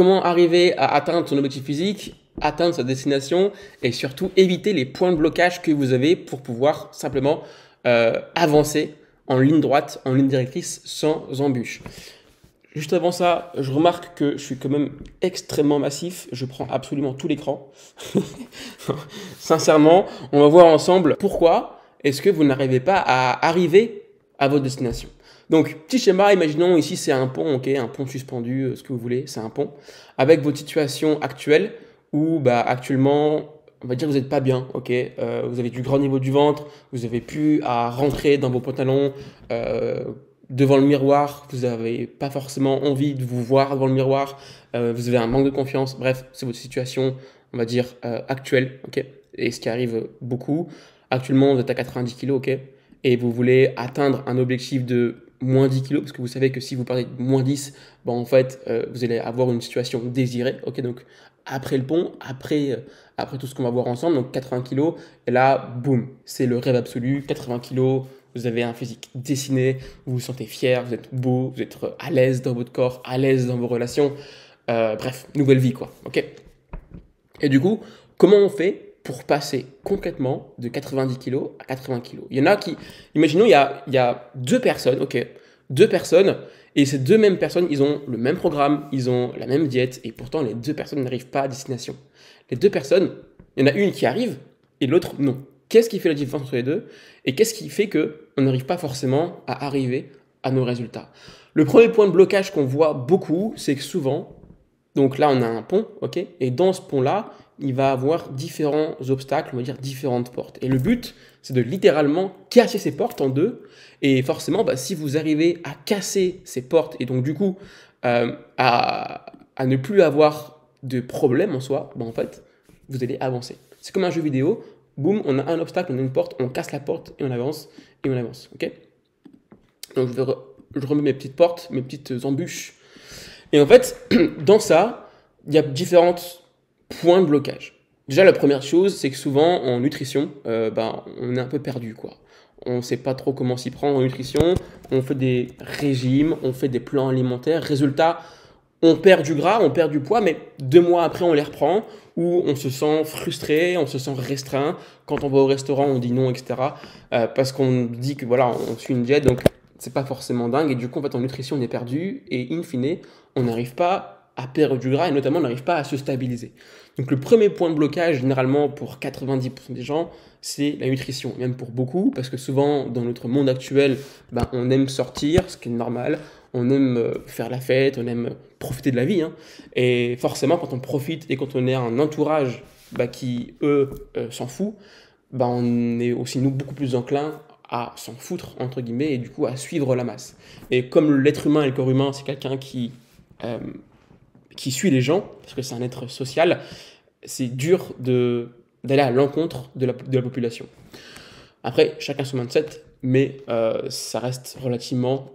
comment arriver à atteindre son objectif physique, atteindre sa destination et surtout éviter les points de blocage que vous avez pour pouvoir simplement avancer en ligne droite, en ligne directrice sans embûche. Juste avant ça, je remarque que je suis quand même extrêmement massif. Je prends absolument tout l'écran. Sincèrement, on va voir ensemble pourquoi est-ce que vous n'arrivez pas à arriver à votre destination. Donc, petit schéma, imaginons ici c'est un pont, ok, un pont suspendu, ce que vous voulez, c'est un pont, avec votre situation actuelle où actuellement, on va dire que vous n'êtes pas bien, ok, vous avez du grand niveau du ventre, vous avez pu à rentrer dans vos pantalons, devant le miroir, vous n'avez pas forcément envie de vous voir devant le miroir, vous avez un manque de confiance, bref, c'est votre situation, on va dire, actuelle, ok, et ce qui arrive beaucoup. Actuellement, vous êtes à 90 kg, ok, et vous voulez atteindre un objectif de moins 10 kg, parce que vous savez que si vous parlez de moins 10, bon, en fait, vous allez avoir une situation désirée, ok, donc après le pont, après tout ce qu'on va voir ensemble, donc 80 kg, et là, boum, c'est le rêve absolu, 80 kg, vous avez un physique dessiné, vous vous sentez fier, vous êtes beau, vous êtes à l'aise dans votre corps, à l'aise dans vos relations. Bref, nouvelle vie quoi, ok. Et du coup, comment on fait pour passer concrètement de 90 kg à 80 kg? Il y en a qui, imaginons, il y a deux personnes, ok, deux personnes, et ces deux mêmes personnes, ils ont le même programme, ils ont la même diète, et pourtant les deux personnes n'arrivent pas à destination. Les deux personnes, il y en a une qui arrive et l'autre non. Qu'est-ce qui fait la différence entre les deux? Et qu'est-ce qui fait qu'on n'arrive pas forcément à arriver à nos résultats? Le premier point de blocage qu'on voit beaucoup, c'est que souvent, donc là on a un pont, ok, et dans ce pont-là, il va avoir différents obstacles, on va dire différentes portes. Et le but, c'est de littéralement casser ces portes en deux. Et forcément, si vous arrivez à casser ces portes et donc du coup à ne plus avoir de problème en soi, en fait, vous allez avancer. C'est comme un jeu vidéo. Boum, on a un obstacle, on a une porte, on casse la porte et on avance, ok? Donc je remets mes petites portes, mes petites embûches. Et en fait, dans ça, il y a différents points de blocage. Déjà, la première chose, c'est que souvent, en nutrition, on est un peu perdu, quoi. On ne sait pas trop comment s'y prendre en nutrition, on fait des régimes, on fait des plans alimentaires, résultat, on perd du gras, on perd du poids, mais 2 mois après, on les reprend, ou on se sent frustré, on se sent restreint. Quand on va au restaurant, on dit non, etc. Parce qu'on dit que voilà, on suit une diète, donc c'est pas forcément dingue. Et du coup, en fait, en nutrition, on est perdu, et in fine, on n'arrive pas à perdre du gras, et notamment, on n'arrive pas à se stabiliser. Donc le premier point de blocage, généralement, pour 90% des gens, c'est la nutrition, même pour beaucoup, parce que souvent, dans notre monde actuel, on aime sortir, ce qui est normal, on aime faire la fête, on aime profiter de la vie, hein. Et forcément, quand on profite et quand on est un entourage qui, eux, s'en fout, on est aussi, nous, beaucoup plus enclin à s'en foutre, entre guillemets, et du coup, à suivre la masse. Et comme l'être humain et le corps humain, c'est quelqu'un qui suit les gens, parce que c'est un être social, c'est dur d'aller à l'encontre de la population. Après, chacun son mindset, mais ça reste relativement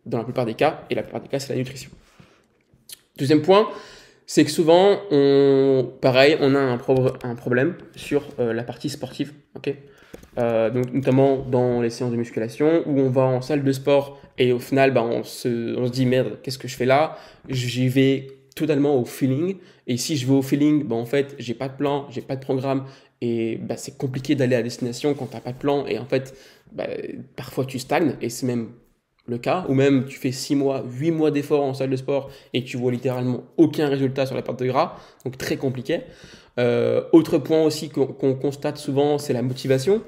dans la plupart des cas, et la plupart des cas, c'est la nutrition. Deuxième point, c'est que souvent, pareil, on a un problème sur la partie sportive, ok, donc notamment dans les séances de musculation, où on va en salle de sport, et au final, on se dit, merde, qu'est-ce que je fais là? J'y vais totalement au feeling, et si je vais au feeling, en fait, j'ai pas de plan, j'ai pas de programme, et c'est compliqué d'aller à destination quand t'as pas de plan, et en fait, parfois tu stagnes, et c'est même le cas, ou même tu fais 6 mois, 8 mois d'efforts en salle de sport et tu vois littéralement aucun résultat sur la perte de gras, donc très compliqué. Autre point aussi qu'on constate souvent, c'est la motivation.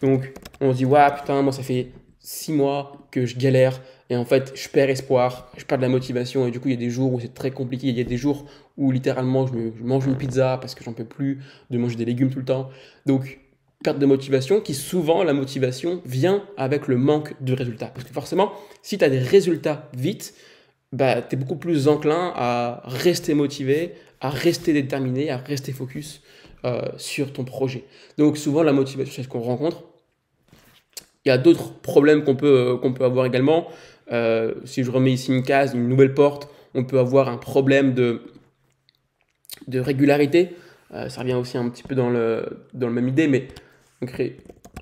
Donc on se dit, ouais, putain, moi ça fait 6 mois que je galère et en fait je perds espoir, je perds de la motivation et du coup il y a des jours où c'est très compliqué, il y a des jours où littéralement je mange une pizza parce que j'en peux plus de manger des légumes tout le temps. Donc perte de motivation qui souvent la motivation vient avec le manque de résultats. Parce que forcément, si tu as des résultats vite, tu es beaucoup plus enclin à rester motivé, à rester déterminé, à rester focus sur ton projet. Donc souvent la motivation, c'est ce qu'on rencontre. Il y a d'autres problèmes qu'on peut avoir également. Si je remets ici une case, une nouvelle porte, on peut avoir un problème de régularité. Ça revient aussi un petit peu dans le même idée, mais donc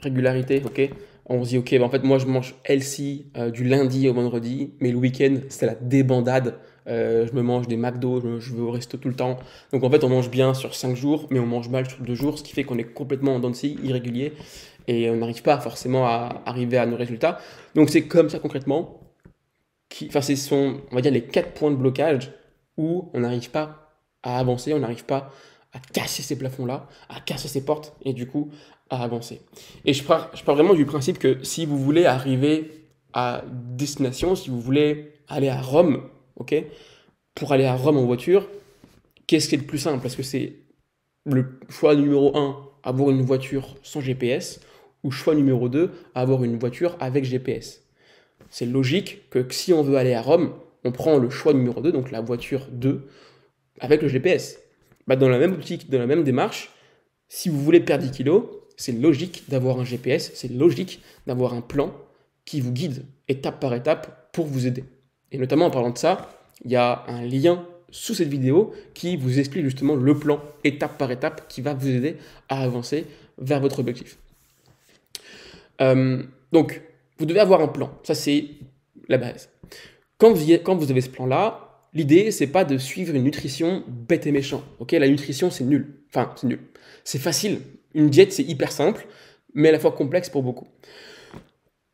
régularité, ok. On se dit, ok, en fait, moi, je mange healthy du lundi au vendredi, mais le week-end, c'est la débandade. je me mange des McDo, je vais au resto tout le temps. Donc en fait, on mange bien sur 5 jours, mais on mange mal sur 2 jours, ce qui fait qu'on est complètement en dents de scie, irrégulier, et on n'arrive pas forcément à arriver à nos résultats. Donc c'est comme ça concrètement, enfin ce sont, on va dire, les 4 points de blocage où on n'arrive pas à avancer, on n'arrive pas à casser ces plafonds-là, à casser ces portes, et du coup à avancer. Et je pars vraiment du principe que si vous voulez arriver à destination, si vous voulez aller à Rome, ok, pour aller à Rome en voiture, qu'est-ce qui est le plus simple? Parce que c'est le choix numéro un, avoir une voiture sans GPS, ou choix numéro 2, avoir une voiture avec GPS. C'est logique que si on veut aller à Rome, on prend le choix numéro 2, donc la voiture 2, avec le GPS. Bah, dans la même optique, dans la même démarche, si vous voulez perdre 10 kilos, c'est logique d'avoir un GPS, c'est logique d'avoir un plan qui vous guide étape par étape pour vous aider. Et notamment en parlant de ça, il y a un lien sous cette vidéo qui vous explique justement le plan étape par étape qui va vous aider à avancer vers votre objectif. Donc, vous devez avoir un plan. Ça, c'est la base. Quand vous avez ce plan-là, l'idée, c'est pas de suivre une nutrition bête et méchant. Ok, la nutrition, c'est nul. Enfin, c'est nul. C'est facile. Une diète, c'est hyper simple, mais à la fois complexe pour beaucoup.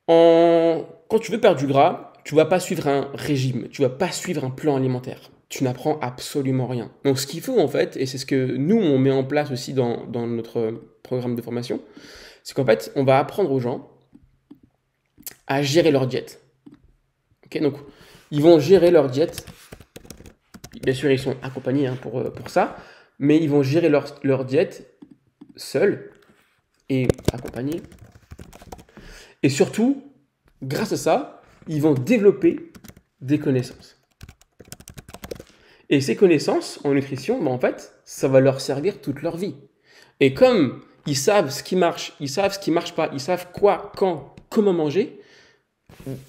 Quand tu veux perdre du gras, tu vas pas suivre un régime, tu vas pas suivre un plan alimentaire. Tu n'apprends absolument rien. Donc, ce qu'il faut, en fait, et c'est ce que nous, on met en place aussi dans notre programme de formation, c'est qu'en fait, on va apprendre aux gens à gérer leur diète. Ok, donc, ils vont gérer leur diète. Bien sûr, ils sont accompagnés pour ça, mais ils vont gérer leur diète seuls et accompagnés. Et surtout, grâce à ça, ils vont développer des connaissances. Et ces connaissances en nutrition, en fait, ça va leur servir toute leur vie. Et comme ils savent ce qui marche, ils savent ce qui ne marche pas, ils savent quoi, quand, comment manger,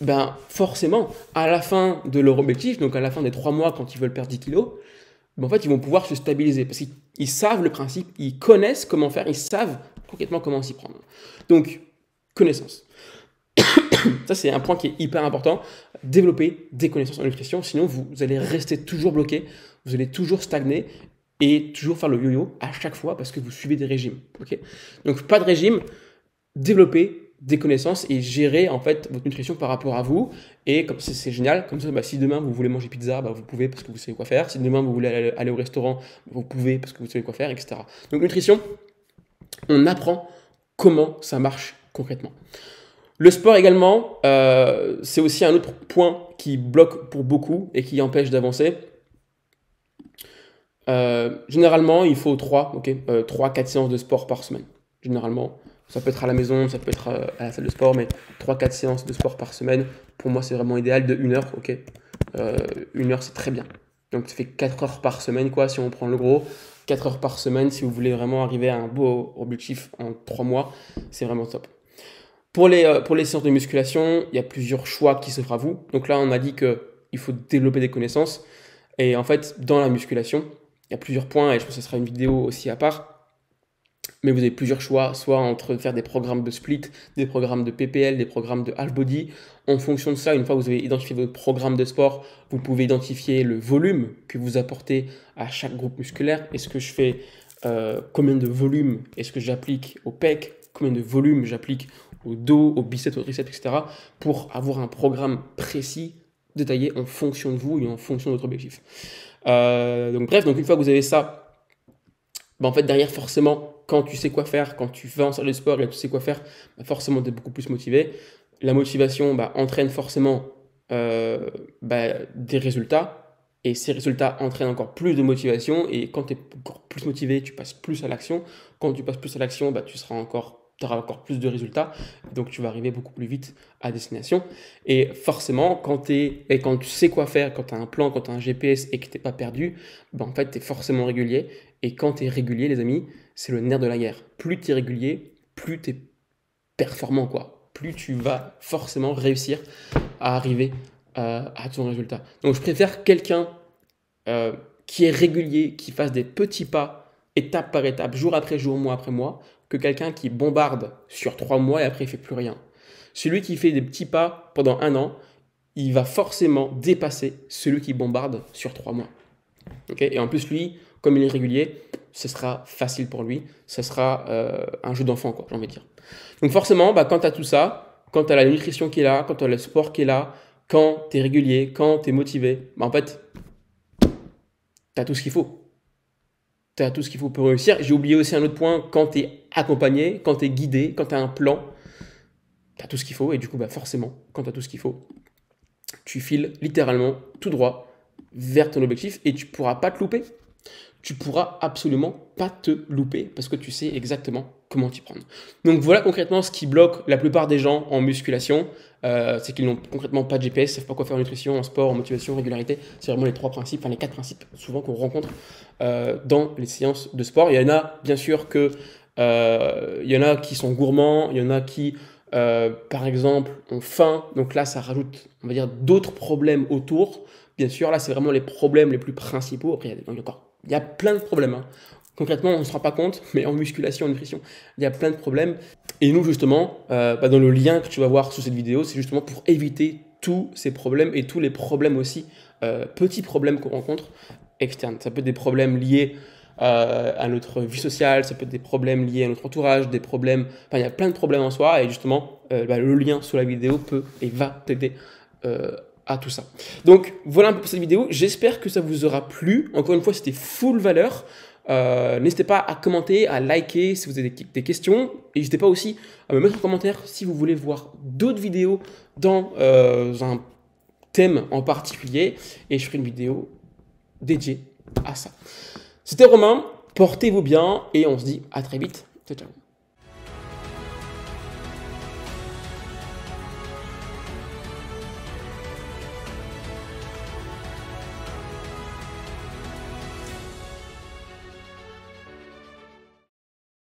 ben forcément, à la fin de leur objectif, donc à la fin des 3 mois quand ils veulent perdre 10 kilos, ben en fait, ils vont pouvoir se stabiliser parce qu'ils savent le principe, ils connaissent comment faire, ils savent concrètement comment s'y prendre. Donc, connaissance. Ça, c'est un point qui est hyper important. Développer des connaissances en nutrition, sinon vous allez rester toujours bloqué, vous allez toujours stagner et toujours faire le yo-yo à chaque fois parce que vous suivez des régimes. Okay, donc, pas de régime, développer des connaissances et gérer en fait votre nutrition par rapport à vous. Et comme c'est génial, comme ça, si demain vous voulez manger pizza, vous pouvez parce que vous savez quoi faire. Si demain vous voulez aller au restaurant, vous pouvez parce que vous savez quoi faire, etc. Donc, nutrition, on apprend comment ça marche concrètement. Le sport également, c'est aussi un autre point qui bloque pour beaucoup et qui empêche d'avancer. Généralement, il faut 3-4 séances de sport par semaine. Généralement, ça peut être à la maison, ça peut être à la salle de sport, mais 3-4 séances de sport par semaine, pour moi, c'est vraiment idéal, de 1 heure. 1 heure, c'est très bien. Donc, ça fait 4 heures par semaine, quoi, si on prend le gros. 4 heures par semaine, si vous voulez vraiment arriver à un beau objectif en 3 mois, c'est vraiment top. Pour les séances de musculation, il y a plusieurs choix qui s'offrent à vous. Donc là, on a dit qu'il faut développer des connaissances. Et en fait, dans la musculation, il y a plusieurs points, et je pense que ce sera une vidéo aussi à part. Mais vous avez plusieurs choix, soit entre faire des programmes de split, des programmes de PPL, des programmes de half body. En fonction de ça, une fois que vous avez identifié votre programme de sport, vous pouvez identifier le volume que vous apportez à chaque groupe musculaire. Est-ce que je fais combien de volume est-ce que j'applique au pec, combien de volume j'applique au dos, au biceps, au triceps, etc. pour avoir un programme précis, détaillé en fonction de vous et en fonction de votre objectif. Donc une fois que vous avez ça, en fait derrière forcément, quand tu sais quoi faire, quand tu vas en salle de sport et tu sais quoi faire, forcément tu es beaucoup plus motivé. La motivation entraîne forcément des résultats. Et ces résultats entraînent encore plus de motivation. Et quand tu es encore plus motivé, tu passes plus à l'action. Quand tu passes plus à l'action, tu auras encore plus de résultats. Donc, tu vas arriver beaucoup plus vite à destination. Et forcément, quand tu sais quoi faire, quand tu as un plan, quand tu as un GPS et que tu n'es pas perdu, en fait, tu es forcément régulier. Et quand tu es régulier, les amis, c'est le nerf de la guerre. Plus tu es régulier, plus tu es performant, quoi. Plus tu vas forcément réussir à arriver à ton résultat. Donc, je préfère quelqu'un qui est régulier, qui fasse des petits pas, étape par étape, jour après jour, mois après mois, que quelqu'un qui bombarde sur 3 mois et après il ne fait plus rien. Celui qui fait des petits pas pendant 1 an, il va forcément dépasser celui qui bombarde sur 3 mois. Okay, et en plus, lui, comme il est régulier, ce sera facile pour lui. Ce sera un jeu d'enfant, quoi, j'ai envie de dire. Donc forcément, quand tu as tout ça, quand tu as la nutrition qui est là, quand tu as le sport qui est là, quand tu es régulier, quand tu es motivé, en fait, tu as tout ce qu'il faut. Tu as tout ce qu'il faut pour réussir. J'ai oublié aussi un autre point, quand tu es accompagné, quand tu es guidé, quand tu as un plan, tu as tout ce qu'il faut. Et du coup, forcément, quand tu as tout ce qu'il faut, tu files littéralement tout droit vers ton objectif et tu ne pourras pas te louper. Tu pourras absolument pas te louper parce que tu sais exactement comment t'y prendre. Donc voilà concrètement ce qui bloque la plupart des gens en musculation, c'est qu'ils n'ont concrètement pas de GPS, ils savent pas quoi faire en nutrition, en sport, en motivation, en régularité. C'est vraiment les 3 principes, enfin les 4 principes souvent qu'on rencontre dans les séances de sport. Il y en a bien sûr que il y en a qui sont gourmands, il y en a qui par exemple ont faim, donc là ça rajoute on va dire d'autres problèmes autour. Bien sûr, là c'est vraiment les problèmes les plus principaux. Après il y a plein de problèmes. Hein. Concrètement, on ne se rend pas compte, mais en musculation, en nutrition, il y a plein de problèmes. Et nous, justement, dans le lien que tu vas voir sous cette vidéo, c'est justement pour éviter tous ces problèmes et tous les problèmes aussi, petits problèmes qu'on rencontre externes. Ça peut être des problèmes liés à notre vie sociale, ça peut être des problèmes liés à notre entourage, des problèmes... Enfin, il y a plein de problèmes en soi et justement, le lien sous la vidéo peut et va t'aider à tout ça. Donc voilà un peu pour cette vidéo, j'espère que ça vous aura plu. Encore une fois, c'était full valeur. N'hésitez pas à commenter, à liker si vous avez des questions. N'hésitez pas aussi à me mettre en commentaire si vous voulez voir d'autres vidéos dans un thème en particulier et je ferai une vidéo dédiée à ça. C'était Romain, portez-vous bien et on se dit à très vite. Ciao, ciao.